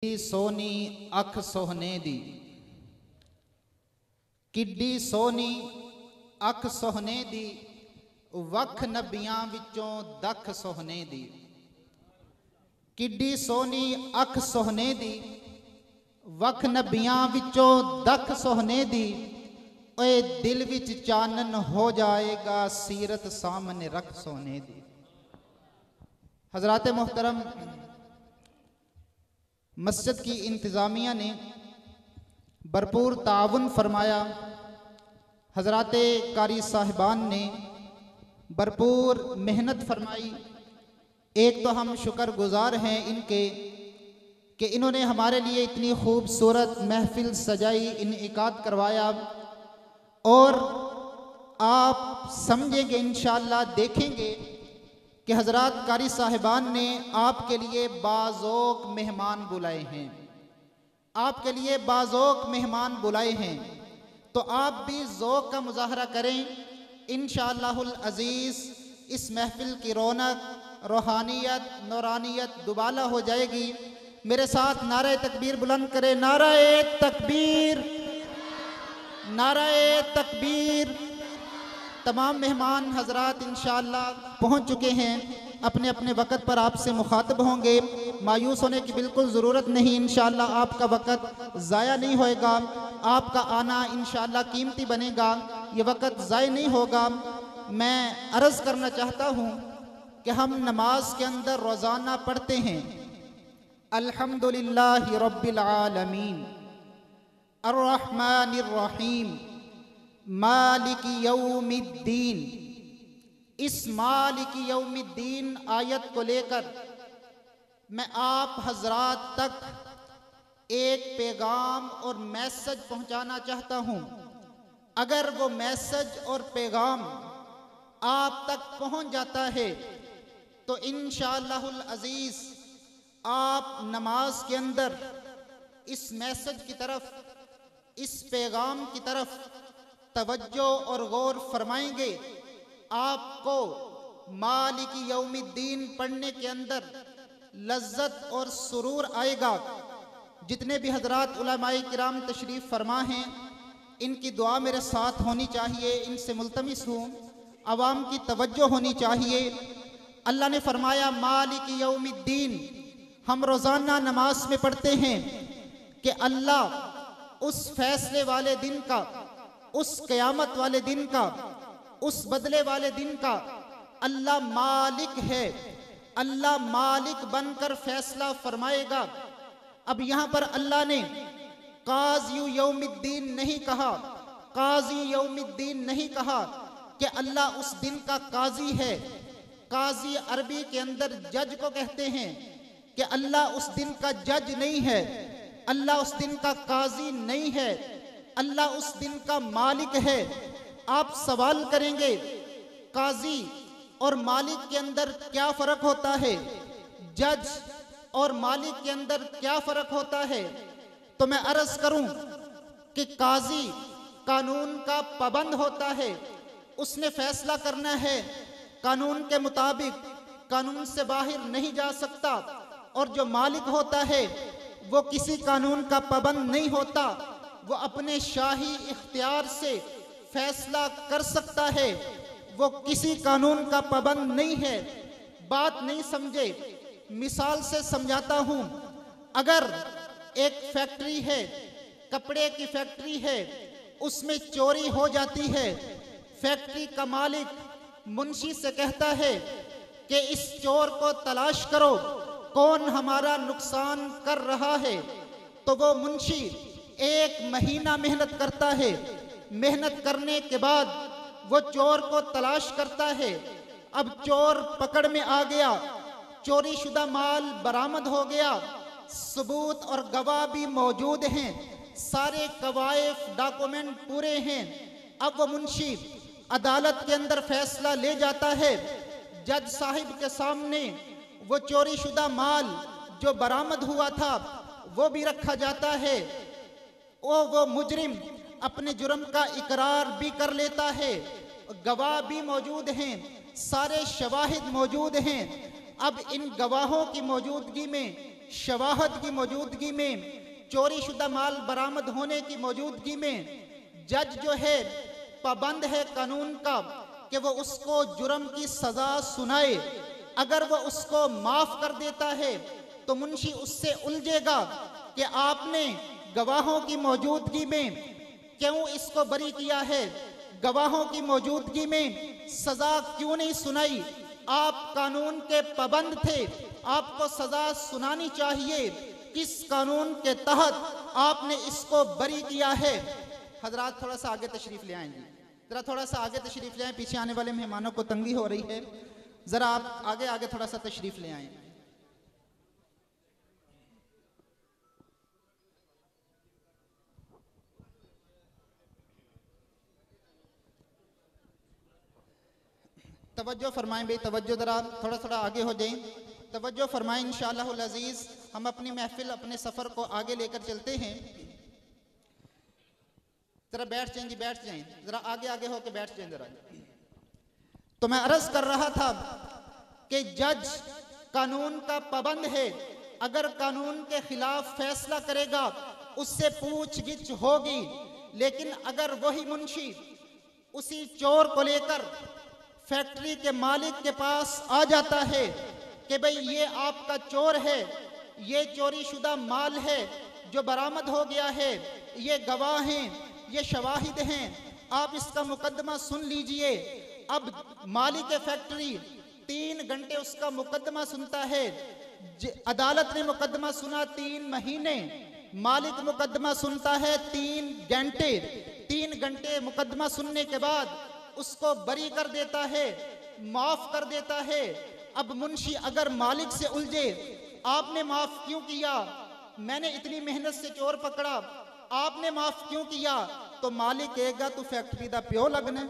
सोनी अख सोहने दी, किड्डी सोनी अख सोहने दी, वख नबियां विचों दख सोहने दी। किड्डी सोनी अख सोहने दी, वख नबियां विचों दख सोहने दी। ओए दिल विच चानन हो जाएगा, सीरत सामने रख सोने दी। हजरात मोहतरम, मस्जिद की इंतज़ामिया ने भरपूर ताउन फरमाया, हजरात कारी साहिबान ने भरपूर मेहनत फरमाई। एक तो हम शुक्रगुजार हैं इनके कि इन्होंने हमारे लिए इतनी खूबसूरत महफिल सजाई, इनेकाद करवाया। और आप समझेंगे इंशाअल्लाह, देखेंगे कि हजरात कारी साहिबान ने आपके लिए बाज़ौक़ मेहमान बुलाए हैं, आपके लिए बाज़ौक़ मेहमान बुलाए हैं। तो आप भी ज़ौक़ का मुज़ाहरा करें। इंशाअल्लाहुल अज़ीज़ इस महफिल की रौनक, रूहानियत, नूरानियत दुबाला हो जाएगी। मेरे साथ नारे तकबीर बुलंद करें। नारे तकबीर, नारे तकबीर। तमाम मेहमान हजरात इंशाअल्लाह पहुँच चुके हैं, अपने अपने वक़्त पर आपसे मुखातब होंगे। मायूस होने की बिल्कुल ज़रूरत नहीं, इंशाअल्लाह आपका वक़्त ज़ाया नहीं होएगा। आपका आना इंशाअल्लाह कीमती बनेगा, ये वक़्त ज़ाया नहीं होगा। मैं अर्ज़ करना चाहता हूँ कि हम नमाज के अंदर रोज़ाना पढ़ते हैं अल्हम्दुलिल्लाहि रब्बिल आलमीन अर्रहमानिर रहीम मालिकी यौमिद्दीन। इस मालिकी यौमिद्दीन आयत को लेकर मैं आप हजरात तक एक पैगाम और मैसेज पहुंचाना चाहता हूं। अगर वो मैसेज और पैगाम आप तक पहुंच जाता है तो इंशाअल्लाहुल अज़ीज़ आप नमाज के अंदर इस मैसेज की तरफ, इस पैगाम की तरफ तवज्जो और गौर फरमाएंगे। आपको मालिकी यौमिद्दीन पढ़ने के अंदर लज्जत और सुरूर आएगा। जितने भी हजरात उलमाए किराम तशरीफ़ फरमा हैं, इनकी दुआ मेरे साथ होनी चाहिए। इनसे मुल्तमिस हूँ, अवाम की तवज्जो होनी चाहिए। अल्लाह ने फरमाया मालिकी यौमिद्दीन। हम रोज़ाना नमाज में पढ़ते हैं कि अल्लाह उस फैसले वाले दिन का, उस क़यामत वाले दिन का, उस बदले वाले दिन का अल्लाह मालिक है। अल्लाह मालिक बनकर फैसला फरमाएगा। अब यहाँ पर अल्लाह ने काज़ी यौमिद्दीन नहीं कहा, काज़ी यौमिद्दीन नहीं कहा कि अल्लाह उस दिन का काज़ी है। काज़ी अरबी के अंदर जज को कहते हैं कि अल्लाह उस दिन का जज नहीं है, अल्लाह उस दिन का काज़ी नहीं है, अल्लाह उस दिन का मालिक है। आप सवाल करेंगे काजी और मालिक के अंदर क्या फ़र्क होता है, जज और मालिक के अंदर क्या फ़र्क होता है? तो मैं अर्ज़ करूं कि काजी कानून का पाबंद होता है, उसने फैसला करना है कानून के मुताबिक, कानून से बाहर नहीं जा सकता। और जो मालिक होता है वो किसी कानून का पाबंद नहीं होता, वो अपने शाही इख्तियार से फैसला कर सकता है, वो किसी कानून का पाबंद नहीं है। बात नहीं समझे, मिसाल से समझाता हूँ। अगर एक फैक्ट्री है, कपड़े की फैक्ट्री है, उसमें चोरी हो जाती है। फैक्ट्री का मालिक मुंशी से कहता है कि इस चोर को तलाश करो, कौन हमारा नुकसान कर रहा है। तो वो मुंशी 1 महीना मेहनत करता है। मेहनत करने के बाद वो चोर को तलाश करता है। अब चोर पकड़ में आ गया, चोरी शुदा माल बरामद हो गया, सबूत और गवाह भी मौजूद हैं, सारे कवायफ डॉक्यूमेंट पूरे हैं। अब वो मुंशी अदालत के अंदर फैसला ले जाता है। जज साहिब के सामने वो चोरी शुदा माल जो बरामद हुआ था वो भी रखा जाता है। वो मुजरिम अपने जुर्म का इकरार भी कर लेता है, गवाह भी मौजूद हैं, सारे शवाहिद मौजूद हैं। अब इन गवाहों की मौजूदगी में शवाहद की मौजूदगी में, चोरी शुदा माल बरामद होने की मौजूदगी में जज जो है पाबंद है कानून का कि वो उसको जुर्म की सजा सुनाए। अगर वो उसको माफ कर देता है तो मुंशी उससे उलझेगा कि आपने गवाहों की मौजूदगी में क्यों इसको बरी किया है, गवाहों की मौजूदगी में सजा क्यों नहीं सुनाई। आप कानून के पाबंद थे, आपको सजा सुनानी चाहिए। किस कानून के तहत आपने इसको बरी किया है। हजरात थोड़ा सा आगे तशरीफ ले आएंगे, जरा थोड़ा सा आगे तशरीफ ले आए, पीछे आने वाले मेहमानों को तंगी हो रही है, जरा आप आगे आगे थोड़ा सा तशरीफ ले आए। तवज्जो फरमाएं भाई, तवज्जो, जरा थोड़ा थोड़ा आगे हो जाएं, तवज्जो फरमाएं। इंशाअल्लाहुल अज़ीज़ हम अपनी महफिल, अपने सफ़र को आगे लेकर चलते हैं। जरा बैठ जाएं जी, बैठ जाएं, जरा आगे आगे होके बैठ जाएं जरा। तो मैं अर्ज कर रहा था कि जज कानून का पाबंद है, अगर कानून के खिलाफ फैसला करेगा उससे पूछगिछ होगी। लेकिन अगर वही मुंशी उसी चोर को लेकर फैक्ट्री के मालिक के पास आ जाता है कि भाई ये आपका चोर है, ये चोरी शुदा माल है जो बरामद हो गया है, ये गवाह हैं, ये शवाहिद हैं, आप इसका मुकदमा सुन लीजिए। अब मालिक फैक्ट्री 3 घंटे उसका मुकदमा सुनता है। अदालत ने मुकदमा सुना 3 महीने, मालिक मुकदमा सुनता है 3 घंटे। 3 घंटे मुकदमा सुनने के बाद उसको बरी कर देता है, माफ कर देता है। अब मुंशी अगर मालिक से उलझे, आपने माफ क्यों किया, मैंने इतनी मेहनत से चोर पकड़ा, आपने माफ क्यों किया, तो मालिक कहेगा तू फैक्ट्री दा प्यो लगना,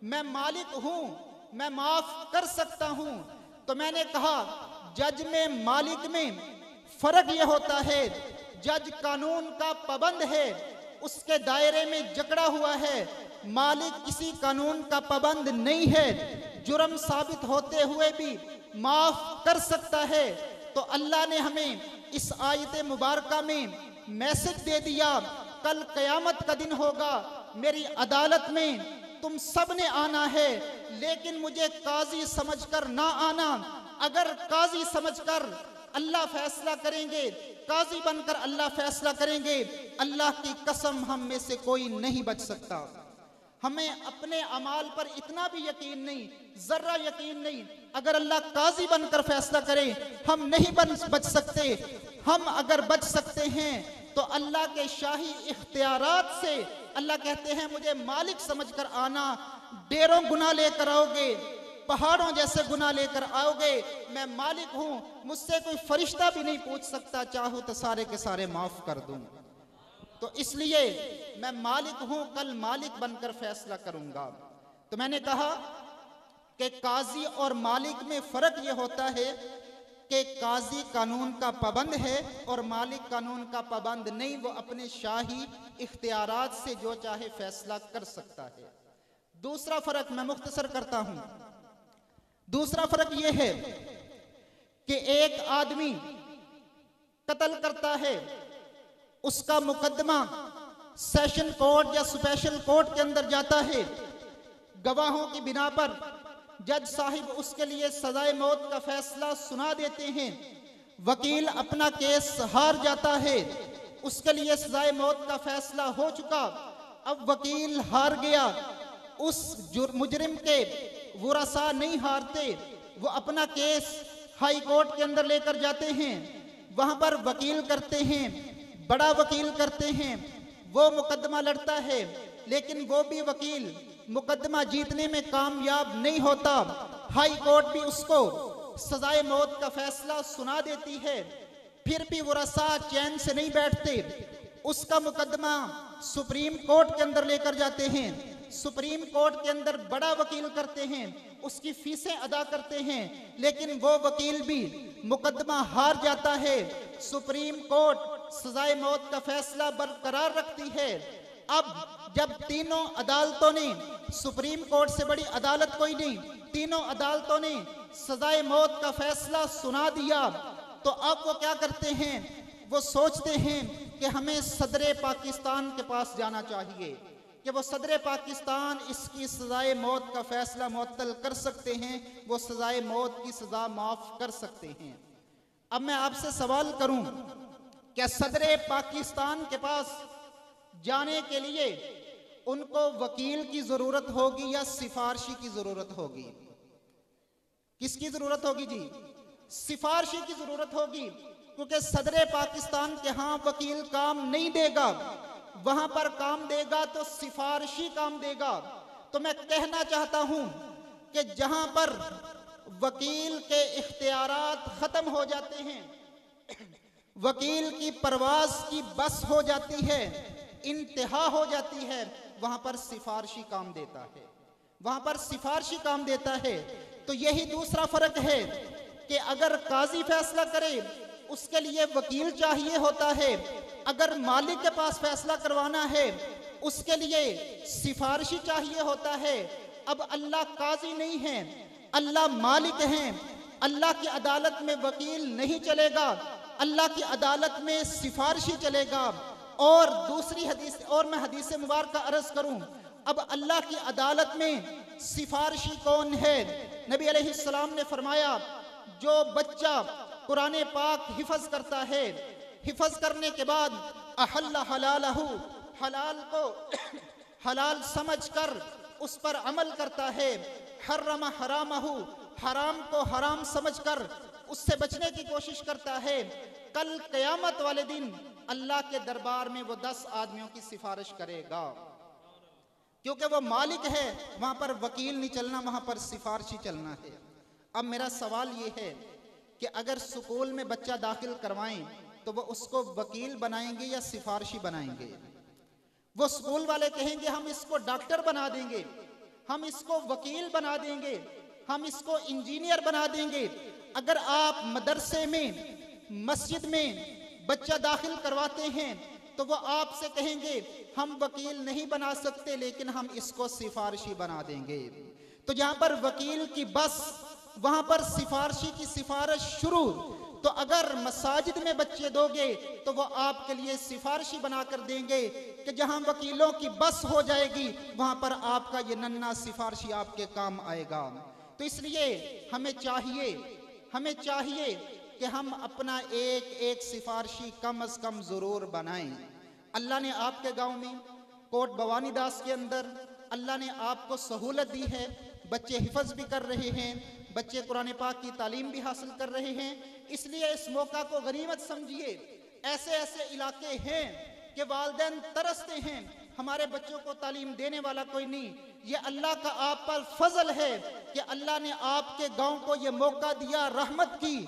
मैं मालिक हूं, मैं माफ कर सकता हूं। तो मैंने कहा जज में मालिक में फर्क यह होता है, जज कानून का पाबंद है, उसके दायरे में जकड़ा हुआ है, मालिक किसी कानून का पाबंद नहीं है, जुर्म साबित होते हुए भी माफ कर सकता है। तो अल्लाह ने हमें इस आयत मुबारका में मैसेज दे दिया, कल कयामत का दिन होगा, मेरी अदालत में तुम सब ने आना है, लेकिन मुझे काजी समझकर ना आना। अगर काजी समझकर अल्लाह फैसला करेंगे, काजी बनकर अल्लाह फैसला करेंगे, अल्लाह की कसम हम में से कोई नहीं बच सकता। हमें अपने अमाल पर इतना भी यकीन नहीं, जर्रा यकीन नहीं, अगर अल्लाह काजी बनकर फैसला करे हम नहीं बच सकते। हम अगर बच सकते हैं तो अल्लाह के शाही इख्तियारात से। अल्लाह कहते हैं मुझे मालिक समझकर आना, ढेरों गुनाह लेकर आओगे, पहाड़ों जैसे गुनाह लेकर आओगे, मैं मालिक हूं, मुझसे कोई फरिश्ता भी नहीं पूछ सकता, चाहूं तो सारे के सारे माफ कर दूं। तो इसलिए मैं मालिक हूं, कल मालिक बनकर फैसला करूंगा। तो मैंने कहा कि काजी और मालिक में फर्क यह होता है कि काजी कानून का पाबंद है और मालिक कानून का पाबंद नहीं, वो अपने शाही इख्तियारात से जो चाहे फैसला कर सकता है। दूसरा फर्क मैं मुख्तसर करता हूं, दूसरा फर्क यह है कि एक आदमी कत्ल करता है, उसका मुकदमा सेशन कोर्ट या स्पेशल कोर्ट के अंदर जाता है, गवाहों की बिना पर जज साहिब उसके लिए सजाए मौत का फैसला सुना देते हैं, वकील अपना केस हार जाता है, उसके लिए सजाए मौत का फैसला हो चुका, अब वकील हार गया, उस मुजरिम के वरसा नहीं हारते, वो अपना केस हाई कोर्ट के अंदर लेकर जाते हैं, वहां पर वकील करते हैं, बड़ा वकील करते हैं, वो मुकदमा लड़ता है, लेकिन वो भी वकील मुकदमा जीतने में कामयाब नहीं होता, हाई कोर्ट भी उसको सजाए मौत का फैसला सुना देती है, फिर भी वरसा चैन से नहीं बैठते, उसका मुकदमा सुप्रीम कोर्ट के अंदर लेकर जाते हैं, सुप्रीम कोर्ट के अंदर बड़ा वकील करते हैं, उसकी फीसें अदा करते हैं, लेकिन वो वकील भी मुकदमा हार जाता है, सुप्रीम कोर्ट सजाए मौत का फैसला बरकरार रखती है। अब जब तीनों अदालतों ने, सुप्रीम कोर्ट से बड़ी अदालत कोई नहीं, तीनों अदालतों ने सजाए मौत का फैसला सुना दिया, तो अब वो क्या करते हैं, वो सोचते हैं कि हमें सदर पाकिस्तान के पास जाना चाहिए कि वो सदर पाकिस्तान इसकी सजाए मौत का फैसला मुअत्तल कर सकते हैं, वो सजाए मौत की सजा माफ कर सकते हैं। अब मैं आपसे सवाल करूं, क्या सदर पाकिस्तान के पास जाने के लिए उनको वकील की जरूरत होगी या सिफारशी की जरूरत होगी? किसकी जरूरत होगी जी? सिफारशी की जरूरत होगी, क्योंकि सदर पाकिस्तान के यहाँ वकील काम नहीं देगा, वहां पर काम देगा तो सिफारशी काम देगा। तो मैं कहना चाहता हूं कि जहां पर वकील के इख्तियारात खत्म हो जाते हैं, वकील की परवाज की बस हो जाती है, इंतहा हो जाती है, वहां पर सिफारशी काम देता है, वहां पर सिफारशी काम देता है। तो यही दूसरा फर्क है कि अगर काजी फैसला करे उसके लिए वकील चाहिए होता है, अगर मालिक के पास फैसला करवाना है उसके लिए सिफारशी चाहिए होता है। अब अल्लाह काजी नहीं है, अल्लाह मालिक हैं। अल्लाह की अदालत में वकील नहीं चलेगा, अल्लाह की अदालत में सिफारशी चलेगा। और दूसरी हदीस, और मैं हदीस मुबारक अर्ज करूं, अब अल्लाह की अदालत में सिफारशी कौन है? नबी अलैहिस्सलाम ने फरमाया, जो बच्चा कुरान पाक हिफज करता है, हिफज करने के बाद अहल्ला हलालहू, हलाल को हलाल समझकर उस पर अमल करता है, हर्रमा हरामहू, हराम को हराम समझकर उससे बचने की कोशिश करता है, कल क़यामत वाले दिन अल्लाह के दरबार में वो 10 आदमियों की सिफारिश करेगा, क्योंकि वो मालिक है। वहां पर वकील नहीं चलना, वहां पर सिफारशी चलना है। अब मेरा सवाल ये है कि अगर स्कूल में बच्चा दाखिल करवाएं तो वो उसको वकील बनाएंगे या सिफारशी बनाएंगे? वो स्कूल वाले कहेंगे हम इसको डॉक्टर बना देंगे, हम इसको वकील बना देंगे, हम इसको इंजीनियर बना देंगे। अगर आप मदरसे में, मस्जिद में बच्चा दाखिल करवाते हैं तो वो आपसे कहेंगे हम वकील नहीं बना सकते, लेकिन हम इसको सिफारशी बना देंगे। तो जहां पर वकील की बस, वहां पर सिफारशी की सिफारिश शुरू। तो अगर मसाजिद में बच्चे दोगे तो वो आपके लिए सिफारशी बनाकर देंगे कि जहां वकीलों की बस हो जाएगी वहां पर आपका ये नन्हा सिफारशी आपके काम आएगा। तो इसलिए हमें चाहिए कि हम अपना एक एक सिफारशी कम अज कम जरूर बनाएं। अल्लाह ने आपके गांव में कोट भवानी दास के अंदर अल्लाह ने आपको सहूलत दी है, बच्चे हिफज भी कर रहे हैं, बच्चे कुरान पाक की तालीम भी हासिल कर रहे हैं। इसलिए इस मौका को गनीमत समझिए। ऐसे ऐसे इलाके हैं कि वालिदैन तरसते हैं, हमारे बच्चों को तालीम देने वाला कोई नहीं। ये अल्लाह का आप पर फजल है कि अल्लाह ने आपके गांव को ये मौका दिया, रहमत की,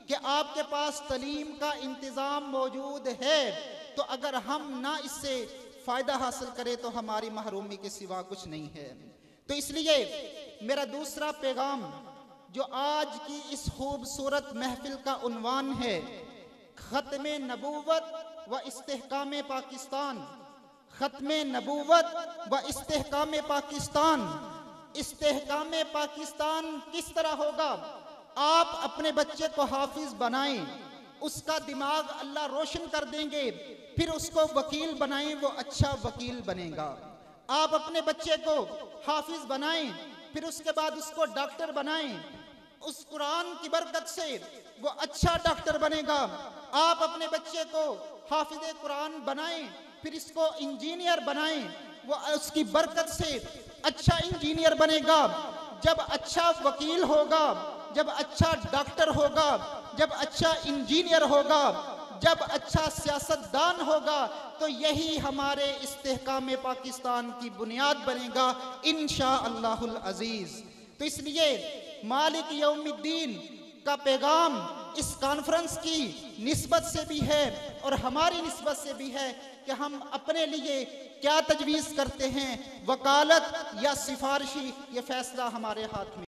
कि आपके पास तालीम का इंतज़ाम मौजूद है। तो अगर हम ना इससे फ़ायदा हासिल करें तो हमारी महरूमी के सिवा कुछ नहीं है। तो इसलिए मेरा दूसरा पैगाम जो आज की इस खूबसूरत महफिल का उन्वान है, ख़त्मे नबूवत व इस्तेहकाम पाकिस्तान, ख़त्मे नबूवत व इस्तेहकाम पाकिस्तान। इस्तेहकाम पाकिस्तान किस तरह होगा? आप अपने बच्चे को हाफिज बनाएं, उसका दिमाग अल्लाह रोशन कर देंगे, फिर उसको वकील बनाएं, वो अच्छा वकील बनेगा। आप अपने बच्चे को हाफिज बनाएं, फिर उसके बाद उसको डॉक्टर बनाएं, उस कुरान की बरकत से वो अच्छा डॉक्टर बनेगा। आप अपने बच्चे को हाफिज कुरान बनाएं, फिर इसको इंजीनियर बनाएं, वो उसकी बरकत से अच्छा इंजीनियर बनेगा। जब अच्छा वकील होगा, जब अच्छा डॉक्टर होगा, जब अच्छा इंजीनियर होगा, जब अच्छा सियासतदान होगा, तो यही हमारे इस्तेहकाम पाकिस्तान की बुनियाद बनेगा इंशाअल्लाहुल अजीज। तो इसलिए मालिक यौमिद्दीन का पैगाम इस कॉन्फ्रेंस की निस्बत से भी है और हमारी निस्बत से भी है कि हम अपने लिए क्या तजवीज़ करते हैं, वकालत या सिफारिशी, ये फैसला हमारे हाथ में।